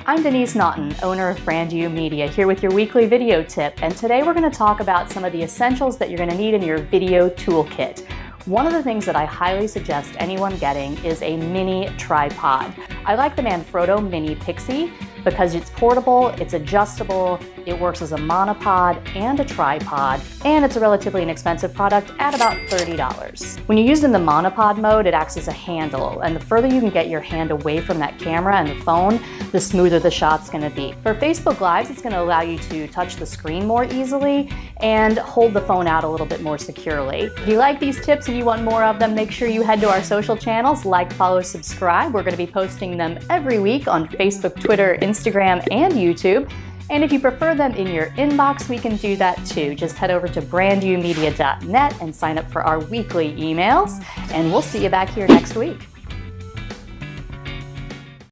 I'm Denise Naughton, owner of Brand U Media, here with your weekly video tip, and today we're going to talk about some of the essentials that you're going to need in your video toolkit. One of the things that I highly suggest anyone getting is a mini tripod. I like the Manfrotto Mini Pixie because it's portable, it's adjustable, it works as a monopod and a tripod, and it's a relatively inexpensive product at about $30. When you use it in the monopod mode, it acts as a handle, and the further you can get your hand away from that camera and the phone, the smoother the shot's gonna be. For Facebook Lives, it's gonna allow you to touch the screen more easily and hold the phone out a little bit more securely. If you like these tips and you want more of them, make sure you head to our social channels, like, follow, subscribe. We're gonna be posting them every week on Facebook, Twitter, Instagram, and YouTube. And if you prefer them in your inbox, we can do that too. Just head over to brandumedia.net and sign up for our weekly emails, and we'll see you back here next week.